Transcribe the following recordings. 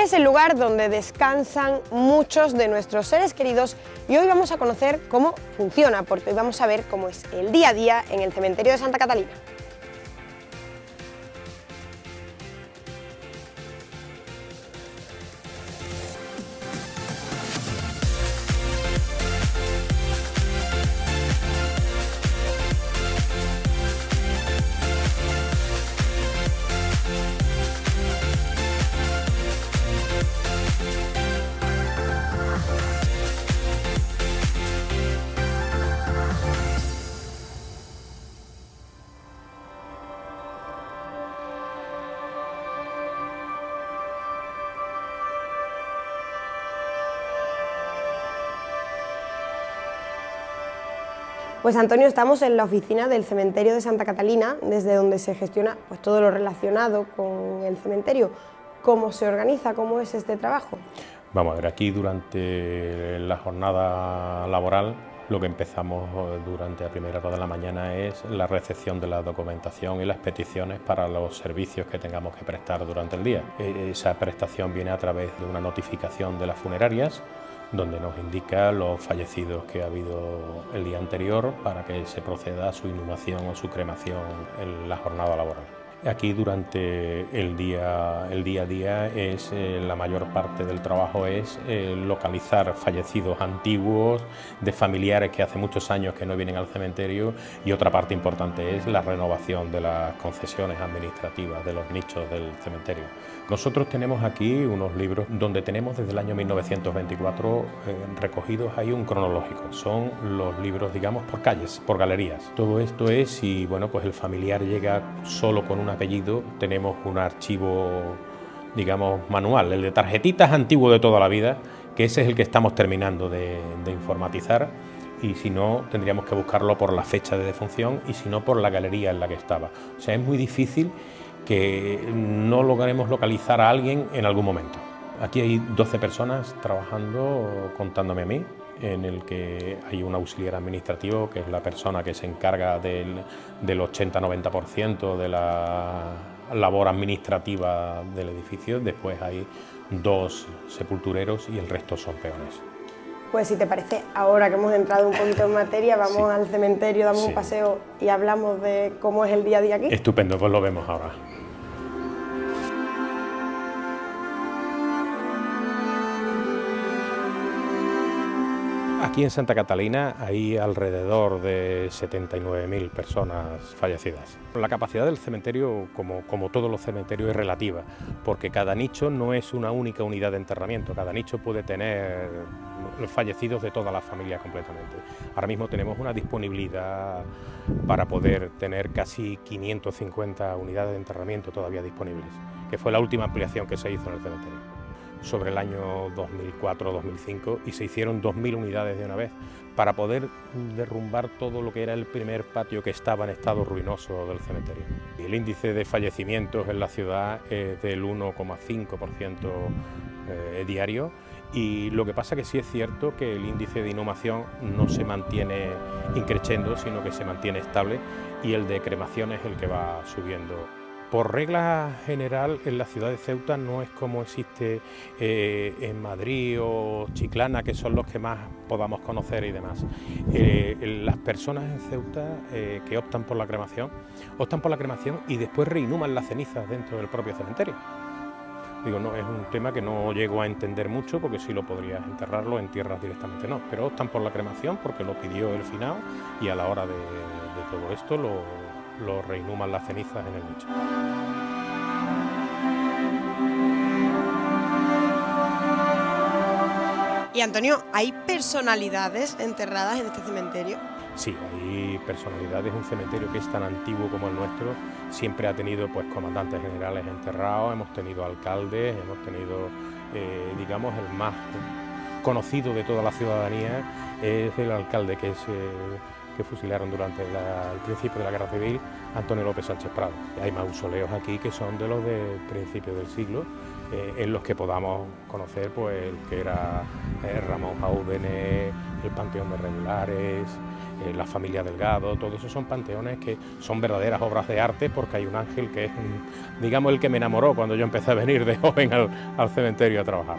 Es el lugar donde descansan muchos de nuestros seres queridos y hoy vamos a conocer cómo funciona, porque hoy vamos a ver cómo es el día a día en el cementerio de Santa Catalina. Pues Antonio, estamos en la oficina del cementerio de Santa Catalina, desde donde se gestiona pues, todo lo relacionado con el cementerio. ¿Cómo se organiza? ¿Cómo es este trabajo? Vamos a ver, aquí durante la jornada laboral lo que empezamos durante la primera hora de la mañana es la recepción de la documentación y las peticiones para los servicios que tengamos que prestar durante el día. Esa prestación viene a través de una notificación de las funerarias, donde nos indica los fallecidos que ha habido el día anterior para que se proceda a su inhumación o su cremación en la jornada laboral. Aquí durante el día a día la mayor parte del trabajo es localizar fallecidos antiguos de familiares que hace muchos años que no vienen al cementerio, y otra parte importante es la renovación de las concesiones administrativas de los nichos del cementerio. Nosotros tenemos aquí unos libros donde tenemos desde el año 1924 recogidos ahí un cronológico. Son los libros, digamos, por calles, por galerías. Todo esto es si pues el familiar llega solo con un apellido, tenemos un archivo, digamos, manual, el de tarjetitas antiguo de toda la vida, que ese es el que estamos terminando de informatizar, y si no tendríamos que buscarlo por la fecha de defunción y si no por la galería en la que estaba. O sea, es muy difícil que no logremos localizar a alguien en algún momento. Aquí hay 12 personas trabajando, contándome a mí, en el que hay un auxiliar administrativo, que es la persona que se encarga del 80-90% de la labor administrativa del edificio. Después hay 2 sepultureros y el resto son peones. Pues si te parece, ahora que hemos entrado un poquito en materia, vamos al cementerio, damos un paseo y hablamos de cómo es el día a día aquí. Estupendo, pues lo vemos ahora. Aquí en Santa Catalina hay alrededor de 79.000 personas fallecidas. La capacidad del cementerio, como todos los cementerios, es relativa, porque cada nicho no es una única unidad de enterramiento, cada nicho puede tener los fallecidos de toda la familia completamente. Ahora mismo tenemos una disponibilidad para poder tener casi 550 unidades de enterramiento todavía disponibles, que fue la última ampliación que se hizo en el cementerio sobre el año 2004-2005, y se hicieron 2.000 unidades de una vez para poder derrumbar todo lo que era el primer patio que estaba en estado ruinoso del cementerio. El índice de fallecimientos en la ciudad es del 1,5% diario, y lo que pasa que sí es cierto que el índice de inhumación no se mantiene increciendo, sino que se mantiene estable, y el de cremación es el que va subiendo. Por regla general, en la ciudad de Ceuta no es como existe en Madrid o Chiclana, que son los que más podamos conocer y demás. Las personas en Ceuta que optan por la cremación y después reinhuman las cenizas dentro del propio cementerio. Digo, no, es un tema que no llego a entender mucho, porque sí lo podrías enterrarlo en tierras directamente, no, pero optan por la cremación porque lo pidió el finado, y a la hora de todo esto lo reinhuman las cenizas en el nicho. Y Antonio, ¿hay personalidades enterradas en este cementerio? Sí, hay personalidades. Un cementerio que es tan antiguo como el nuestro siempre ha tenido comandantes generales enterrados, hemos tenido alcaldes, hemos tenido, digamos, el más conocido de toda la ciudadanía es el alcalde que fusilaron durante el principio de la Guerra Civil, Antonio López Sánchez Prado. Hay mausoleos aquí que son de los de principios del siglo, en los que podamos conocer pues el que era Ramón Jaúdene, el Panteón de Regulares, la familia Delgado. Todos esos son panteones que son verdaderas obras de arte, porque hay un ángel que es, digamos, el que me enamoró cuando yo empecé a venir de joven al cementerio a trabajar.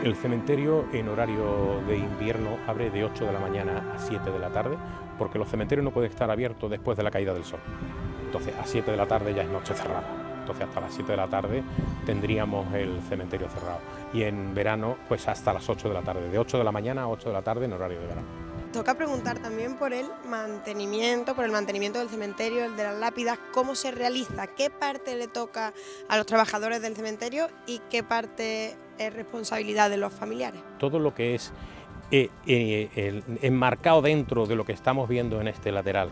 El cementerio en horario de invierno abre de 8 de la mañana a 7 de la tarde, porque los cementerios no pueden estar abiertos después de la caída del sol. Entonces a 7 de la tarde ya es noche cerrada. Entonces hasta las 7 de la tarde tendríamos el cementerio cerrado. Y en verano pues hasta las 8 de la tarde, de 8 de la mañana a 8 de la tarde en horario de verano. Toca preguntar también por el mantenimiento del cementerio, el de las lápidas, cómo se realiza, qué parte le toca a los trabajadores del cementerio y qué parte es responsabilidad de los familiares. Todo lo que es enmarcado dentro de lo que estamos viendo en este lateral,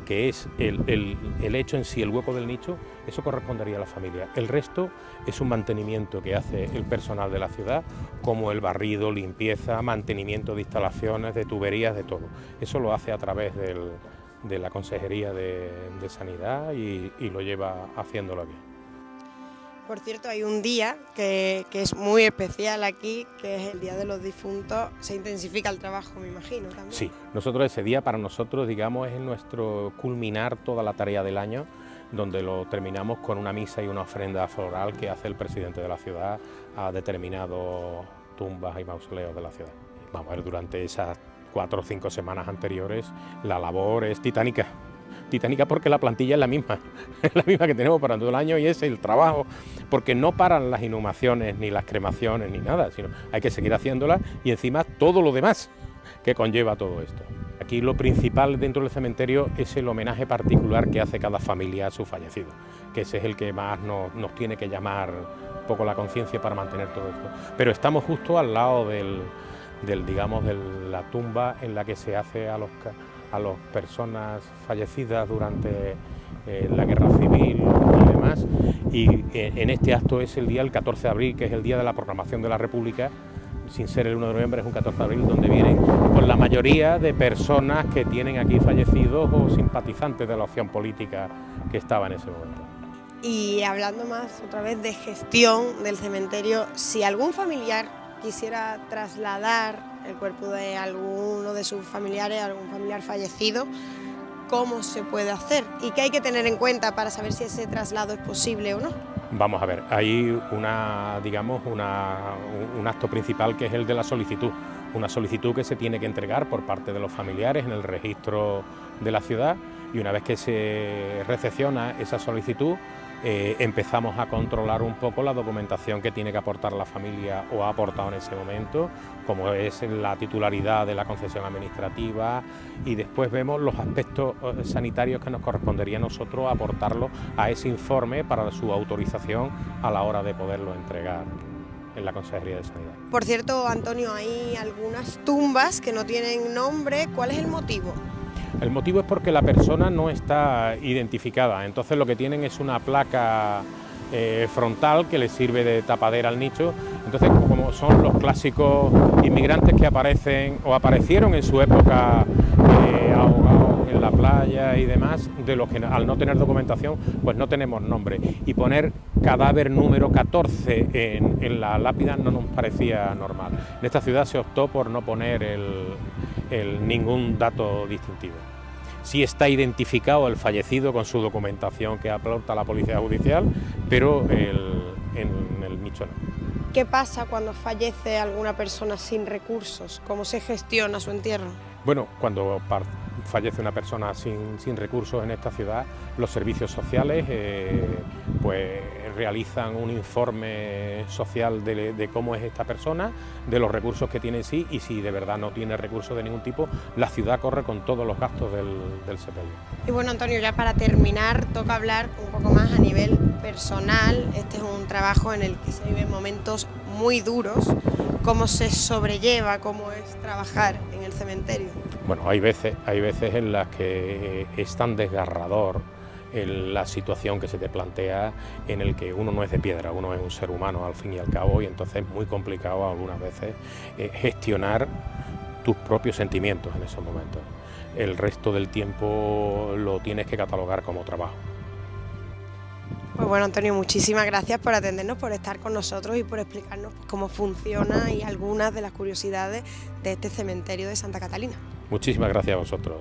que es el hecho en sí, el hueco del nicho, eso correspondería a la familia. El resto es un mantenimiento que hace el personal de la ciudad, como el barrido, limpieza, mantenimiento de instalaciones, de tuberías, de todo. Eso lo hace a través de la Consejería de Sanidad y lo lleva haciéndolo bien. Por cierto, hay un día que es muy especial aquí, que es el Día de los Difuntos. Se intensifica el trabajo, me imagino, también. Sí, nosotros ese día para nosotros, digamos, es nuestro culminar toda la tarea del año, donde lo terminamos con una misa y una ofrenda floral que hace el presidente de la ciudad a determinados tumbas y mausoleos de la ciudad. Vamos a ver, durante esas 4 o 5 semanas anteriores la labor es titánica. Titánica porque la plantilla es la misma que tenemos para todo el año, y es el trabajo, porque no paran las inhumaciones, ni las cremaciones, ni nada, sino hay que seguir haciéndolas y encima todo lo demás que conlleva todo esto. Aquí lo principal dentro del cementerio es el homenaje particular que hace cada familia a su fallecido, que ese es el que más nos tiene que llamar un poco la conciencia para mantener todo esto. Pero estamos justo al lado digamos, de la tumba en la que se hace a las personas fallecidas durante la guerra civil y demás, y en este acto es el día, el 14 de abril, que es el día de la proclamación de la República, sin ser el 1 de noviembre, es un 14 de abril, donde vienen pues, la mayoría de personas que tienen aquí fallecidos o simpatizantes de la opción política que estaba en ese momento. Y hablando más otra vez de gestión del cementerio, si algún familiar quisiera trasladar el cuerpo de alguno de sus familiares, algún familiar fallecido, ¿cómo se puede hacer? ¿Y qué hay que tener en cuenta para saber si ese traslado es posible o no? Vamos a ver, hay un acto principal que es el de la solicitud. Una solicitud que se tiene que entregar por parte de los familiares en el registro de la ciudad, y una vez que se recepciona esa solicitud, empezamos a controlar un poco la documentación que tiene que aportar la familia o ha aportado en ese momento, como es la titularidad de la concesión administrativa, y después vemos los aspectos sanitarios que nos correspondería a nosotros aportarlo a ese informe para su autorización a la hora de poderlo entregar en la Consejería de Sanidad. Por cierto, Antonio, hay algunas tumbas que no tienen nombre. ¿Cuál es el motivo? El motivo es porque la persona no está identificada, entonces lo que tienen es una placa frontal que le sirve de tapadera al nicho. Entonces, como son los clásicos inmigrantes que aparecen o aparecieron en su época ahogados en la playa y demás, de los que al no tener documentación pues no tenemos nombre, y poner cadáver número 14 en la lápida no nos parecía normal. En esta ciudad se optó por no poner ningún dato distintivo. Sí está identificado el fallecido con su documentación que aporta la Policía Judicial, pero en el nicho no. ¿Qué pasa cuando fallece alguna persona sin recursos? ¿Cómo se gestiona su entierro? Bueno, cuando fallece una persona sin recursos en esta ciudad, los servicios sociales pues realizan un informe social de cómo es esta persona, de los recursos que tiene en sí, y si de verdad no tiene recursos de ningún tipo, la ciudad corre con todos los gastos del sepelio. Y bueno, Antonio, ya para terminar, toca hablar un poco más a nivel personal. Este es un trabajo en el que se viven momentos muy duros. ¿Cómo se sobrelleva, cómo es trabajar en el cementerio? Bueno, hay veces en las que es tan desgarrador la situación que se te plantea, en el que uno no es de piedra, uno es un ser humano al fin y al cabo, y entonces es muy complicado algunas veces gestionar tus propios sentimientos en esos momentos. El resto del tiempo lo tienes que catalogar como trabajo. Pues bueno, Antonio, muchísimas gracias por atendernos, por estar con nosotros y por explicarnos cómo funciona y algunas de las curiosidades de este cementerio de Santa Catalina. Muchísimas gracias a vosotros.